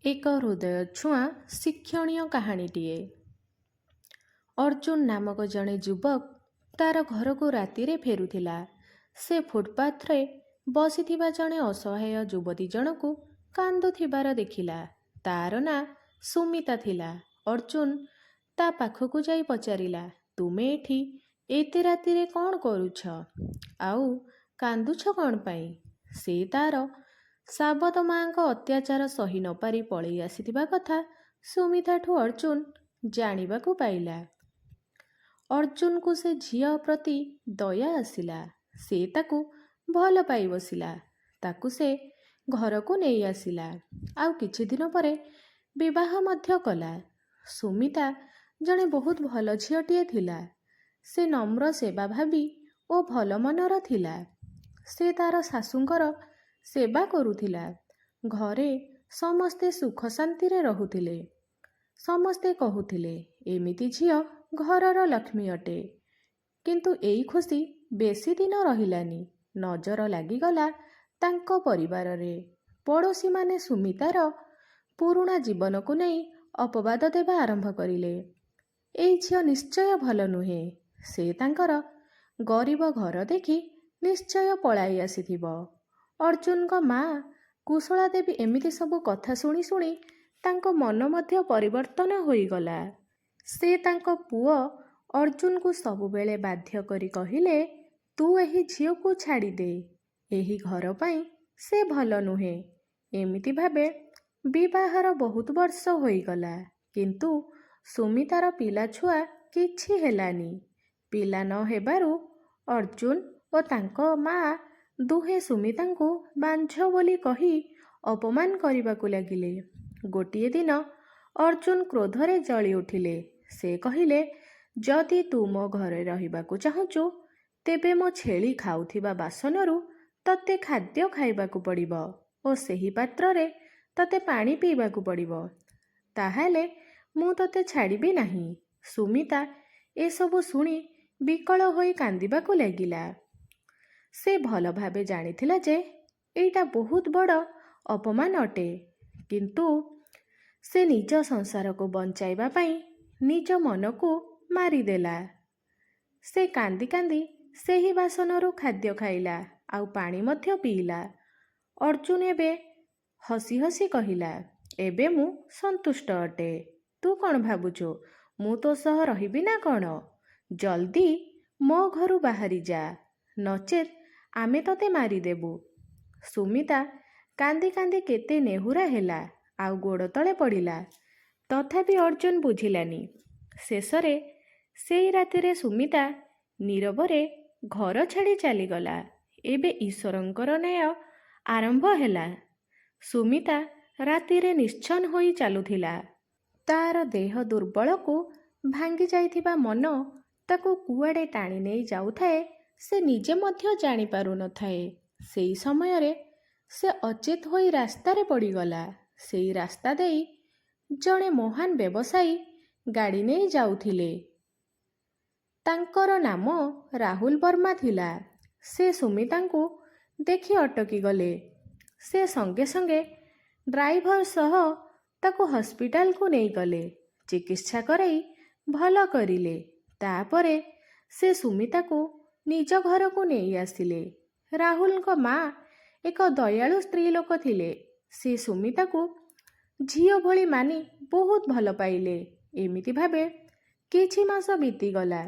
ଏକ ହୃଦୟ ଛୁଆଁ ଶିକ୍ଷଣୀୟ କାହାଣୀଟିଏ। ଅର୍ଜୁନ ନାମକ ଜଣେ ଯୁବକ ତାର ଘରକୁ ରାତିରେ ଫେରୁଥିଲା। ସେ ଫୁଟପାଥରେ ବସିଥିବା ଜଣେ ଅସହାୟ ଯୁବତୀ ଜଣକୁ କାନ୍ଦୁଥିବାର ଦେଖିଲା। ତାର ନାଁ ସୁମିତା ଥିଲା। ଅର୍ଜୁନ ତା ପାଖକୁ ଯାଇ ପଚାରିଲା, ତୁମେ ଏଠି ଏତେ ରାତିରେ କ'ଣ କରୁଛ? ଆଉ କାନ୍ଦୁଛ କ'ଣ ପାଇଁ? ସେ ତାର ସାବତ ମାଙ୍କ ଅତ୍ୟାଚାର ସହି ନପାରି ପଳେଇ ଆସିଥିବା କଥା ସୁମିତାଠୁ ଅର୍ଜୁନ ଜାଣିବାକୁ ପାଇଲା। ଅର୍ଜୁନକୁ ସେ ଝିଅ ପ୍ରତି ଦୟା ଆସିଲା। ସେ ତାକୁ ଭଲ ପାଇ ବସିଲା। ତାକୁ ସେ ଘରକୁ ନେଇ ଆସିଲା। ଆଉ କିଛି ଦିନ ପରେ ବିବାହ ମଧ୍ୟ କଲା। ସୁମିତା ଜଣେ ବହୁତ ଭଲ ଝିଅଟିଏ ଥିଲା। ସେ ନମ୍ର ସେବାଭାବୀ ଓ ଭଲ ମନର ଥିଲା। ସେ ତାର ଶାଶୁଙ୍କର ସେବା କରୁଥିଲା। ଘରେ ସମସ୍ତେ ସୁଖ ଶାନ୍ତିରେ ରହୁଥିଲେ। ସମସ୍ତେ କହୁଥିଲେ, ଏମିତି ଝିଅ ଘରର ଲକ୍ଷ୍ମୀ ଅଟେ। କିନ୍ତୁ ଏଇ ଖୁସି ବେଶୀ ଦିନ ରହିଲାନି। ନଜର ଲାଗିଗଲା ତାଙ୍କ ପରିବାରରେ। ପଡ଼ୋଶୀମାନେ ସୁମିତାର ପୁରୁଣା ଜୀବନକୁ ନେଇ ଅପବାଦ ଦେବା ଆରମ୍ଭ କରିଲେ। ଏଇ ଝିଅ ନିଶ୍ଚୟ ଭଲ ନୁହେଁ। ସେ ତାଙ୍କର ଗରିବ ଘର ଦେଖି ନିଶ୍ଚୟ ପଳାଇ ଆସିଥିବ। ଅର୍ଜୁନଙ୍କ ମା କୁଶଳା ଦେବୀ ଏମିତି ସବୁ କଥା ଶୁଣି ଶୁଣି ତାଙ୍କ ମନ ମଧ୍ୟ ପରିବର୍ତ୍ତନ ହୋଇଗଲା। ସେ ତାଙ୍କ ପୁଅ ଅର୍ଜୁନକୁ ସବୁବେଳେ ବାଧ୍ୟ କରି କହିଲେ, ତୁ ଏହି ଝିଅକୁ ଛାଡ଼ିଦେ। ଏହି ଘର ପାଇଁ ସେ ଭଲ ନୁହେଁ। ଏମିତି ଭାବେ ବିବାହର ବହୁତ ବର୍ଷ ହୋଇଗଲା। କିନ୍ତୁ ସୁମିତାର ପିଲାଛୁଆ କିଛି ହେଲାନି। ପିଲା ନ ହେବାରୁ ଅର୍ଜୁନ ଓ ତାଙ୍କ ମା ଦୁହେଁ ସୁମିତାଙ୍କୁ ବାଞ୍ଝ ବୋଲି କହି ଅପମାନ କରିବାକୁ ଲାଗିଲେ। ଗୋଟିଏ ଦିନ ଅର୍ଜୁନ କ୍ରୋଧରେ ଜଳି ଉଠିଲେ। ସେ କହିଲେ, ଯଦି ତୁ ମୋ ଘରେ ରହିବାକୁ ଚାହୁଁଛୁ, ତେବେ ମୋ ଛେଳି ଖାଉଥିବା ବାସନରୁ ତତେ ଖାଦ୍ୟ ଖାଇବାକୁ ପଡ଼ିବ ଓ ସେହି ପାତ୍ରରେ ତତେ ପାଣି ପିଇବାକୁ ପଡ଼ିବ। ତାହେଲେ ମୁଁ ତତେ ଛାଡ଼ିବି ନାହିଁ। ସୁମିତା ଏସବୁ ଶୁଣି ବିକଳ ହୋଇ କାନ୍ଦିବାକୁ ଲାଗିଲା। ସେ ଭଲ ଭାବେ ଜାଣିଥିଲା ଯେ ଏଇଟା ବହୁତ ବଡ଼ ଅପମାନ ଅଟେ। କିନ୍ତୁ ସେ ନିଜ ସଂସାରକୁ ବଞ୍ଚାଇବା ପାଇଁ ନିଜ ମନକୁ ମାରିଦେଲା। ସେ କାନ୍ଦି କାନ୍ଦି ସେହି ବାସନରୁ ଖାଦ୍ୟ ଖାଇଲା ଆଉ ପାଣି ମଧ୍ୟ ପିଇଲା। ଅର୍ଜୁନ ଏବେ ହସି ହସି କହିଲା, ଏବେ ମୁଁ ସନ୍ତୁଷ୍ଟ ଅଟେ। ତୁ କ'ଣ ଭାବୁଛୁ ମୁଁ ତୋ ସହ ରହିବି ନା କ'ଣ? ଜଲ୍ଦି ମୋ ଘରୁ ବାହାରି ଯା, ନଚେତ୍ ଆମେ ତତେ ମାରିଦେବୁ। ସୁମିତା କାନ୍ଦି କାନ୍ଦି କେତେ ନେହୁରା ହେଲା ଆଉ ଗୋଡ଼ ତଳେ ପଡ଼ିଲା। ତଥାପି ଅର୍ଜୁନ ବୁଝିଲାନି। ଶେଷରେ ସେଇ ରାତିରେ ସୁମିତା ନୀରବରେ ଘର ଛାଡ଼ି ଚାଲିଗଲା। ଏବେ ଈଶ୍ୱରଙ୍କର ନ୍ୟାୟ ଆରମ୍ଭ ହେଲା। ସୁମିତା ରାତିରେ ନିଶ୍ଚନ ହୋଇ ଚାଲୁଥିଲା। ତାର ଦେହ ଦୁର୍ବଳକୁ ଭାଙ୍ଗି ଯାଇଥିବା ମନ ତାକୁ କୁଆଡ଼େ ଟାଣି ନେଇ ଯାଉଥାଏ ସେ ନିଜେ ମଧ୍ୟ ଜାଣିପାରୁନଥାଏ। ସେଇ ସମୟରେ ସେ ଅଚେତ ହୋଇ ରାସ୍ତାରେ ପଡ଼ିଗଲା। ସେଇ ରାସ୍ତା ଦେଇ ଜଣେ ମହାନ ବ୍ୟବସାୟୀ ଗାଡ଼ି ନେଇ ଯାଉଥିଲେ। ତାଙ୍କର ନାମ ରାହୁଲ ବର୍ମା ଥିଲା। ସେ ସୁମିତାଙ୍କୁ ଦେଖି ଅଟକିଗଲେ। ସେ ସଙ୍ଗେ ସଙ୍ଗେ ଡ୍ରାଇଭର ସହ ତାକୁ ହସ୍ପିଟାଲକୁ ନେଇଗଲେ। ଚିକିତ୍ସା କରାଇ ଭଲ କରିଲେ। ତାପରେ ସେ ସୁମିତାକୁ ନିଜ ଘରକୁ ନେଇ ଆସିଲେ। ରାହୁଲଙ୍କ ମା ଏକ ଦୟାଳୁ ସ୍ତ୍ରୀ ଲୋକ ଥିଲେ। ସେ ସୁମିତାକୁ ଝିଅ ଭଳି ମାନି ବହୁତ ଭଲ ପାଇଲେ। ଏମିତି ଭାବେ କିଛି ମାସ ବିତିଗଲା।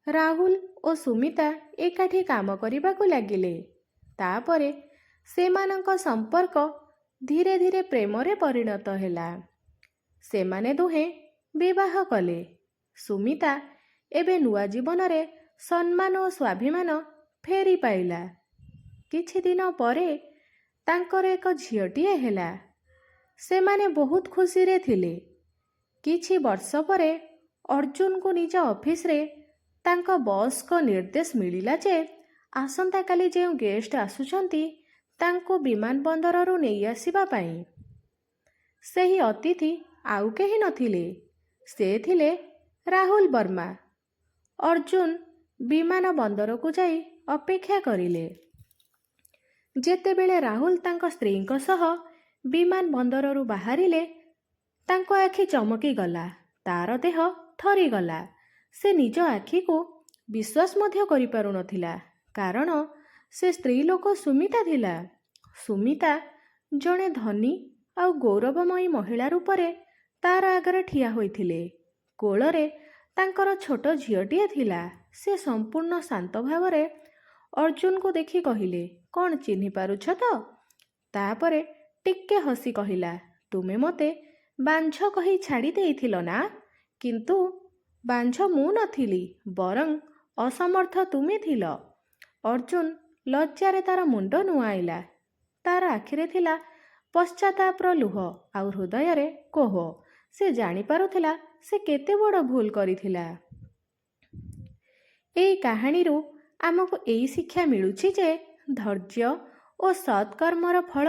ରାହୁଲ ଓ ସୁମିତା ଏକାଠି କାମ କରିବାକୁ ଲାଗିଲେ। ତାପରେ ସେମାନଙ୍କ ସମ୍ପର୍କ ଧୀରେ ଧୀରେ ପ୍ରେମରେ ପରିଣତ ହେଲା। ସେମାନେ ଦୁହେଁ ବିବାହ କଲେ। ସୁମିତା ଏବେ ନୂଆ ଜୀବନରେ ସମ୍ମାନ ଓ ସ୍ୱାଭିମାନ ଫେରି ପାଇଲା। କିଛି ଦିନ ପରେ ତାଙ୍କର ଏକ ଝିଅଟିଏ ହେଲା। ସେମାନେ ବହୁତ ଖୁସିରେ ଥିଲେ। କିଛି ବର୍ଷ ପରେ ଅର୍ଜୁନକୁ ନିଜ ଅଫିସରେ ତାଙ୍କ ବସ୍ଙ୍କ ନିର୍ଦ୍ଦେଶ ମିଳିଲା ଯେ ଆସନ୍ତାକାଲି ଯେଉଁ ଗେଷ୍ଟ ଆସୁଛନ୍ତି ତାଙ୍କୁ ବିମାନ ବନ୍ଦରରୁ ନେଇ ଆସିବା ପାଇଁ। ସେହି ଅତିଥି ଆଉ କେହି ନଥିଲେ। ସେ ଥିଲେ ରାହୁଲ ବର୍ମା। ଅର୍ଜୁନ ବିମାନ ବନ୍ଦରକୁ ଯାଇ ଅପେକ୍ଷା କରିଲେ। ଯେତେବେଳେ ରାହୁଲ ତାଙ୍କ ସ୍ତ୍ରୀଙ୍କ ସହ ବିମାନ ବନ୍ଦରରୁ ବାହାରିଲେ ତାଙ୍କ ଆଖି ଚମକିଗଲା। ତାର ଦେହ ଥରିଗଲା। ସେ ନିଜ ଆଖିକୁ ବିଶ୍ୱାସ ମଧ୍ୟ କରିପାରୁନଥିଲା। କାରଣ ସେ ସ୍ତ୍ରୀ ଲୋକ ସୁମିତା ଥିଲା। ସୁମିତା ଜଣେ ଧନୀ ଆଉ ଗୌରବମୟୀ ମହିଳା ରୂପରେ ତାର ଆଗରେ ଠିଆ ହୋଇଥିଲେ। କୋଳରେ ତାଙ୍କର ଛୋଟ ଝିଅଟିଏ ଥିଲା। ସେ ସମ୍ପୂର୍ଣ୍ଣ ଶାନ୍ତ ଭାବରେ ଅର୍ଜୁନକୁ ଦେଖି କହିଲେ, କ'ଣ ଚିହ୍ନି ପାରୁଛ ତ? ତାପରେ ଟିକେ ହସି କହିଲା, ତୁମେ ମୋତେ ବାଞ୍ଝ କହି ଛାଡ଼ି ଦେଇଥିଲ ନା? କିନ୍ତୁ ବାଞ୍ଝ ମୁଁ ନଥିଲି, ବରଂ ଅସମର୍ଥ ତୁମେ ଥିଲ। ଅର୍ଜୁନ ଲଜ୍ଜାରେ ତାର ମୁଣ୍ଡ ନୁଆଁଇଲା। ତାର ଆଖିରେ ଥିଲା ପଶ୍ଚାତାପର ଲୁହ ଆଉ ହୃଦୟରେ କୋହ। ସେ ଜାଣିପାରୁଥିଲା ସେ କେତେ ବଡ଼ ଭୁଲ କରିଥିଲା। ଏହି କାହାଣୀରୁ ଆମକୁ ଏହି ଶିକ୍ଷା ମିଳୁଛି ଯେ ଧୈର୍ଯ୍ୟ ଓ ସତ୍କର୍ମର ଫଳ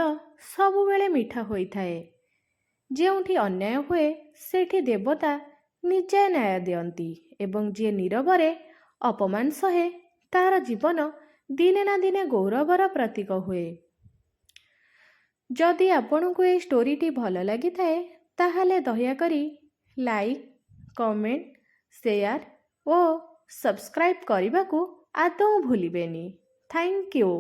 ସବୁବେଳେ ମିଠା ହୋଇଥାଏ। ଯେଉଁଠି ଅନ୍ୟାୟ ହୁଏ ସେଠି ଦେବତା ନିଜେ ନ୍ୟାୟ ଦିଅନ୍ତି ଏବଂ ଯିଏ ନୀରବରେ ଅପମାନ ସହେ ତାର ଜୀବନ ଦିନେ ନା ଦିନେ ଗୌରବର ପ୍ରତୀକ ହୁଏ। ଯଦି ଆପଣଙ୍କୁ ଏହି ଷ୍ଟୋରିଟି ଭଲ ଲାଗିଥାଏ ତାହେଲେ ଦୟାକରି ଲାଇକ୍, କମେଣ୍ଟ, ସେୟାର ଓ ସବସ୍କ୍ରାଇବ୍ କରିବାକୁ ଆଦୌ ଭୁଲିବେନି। Thank you.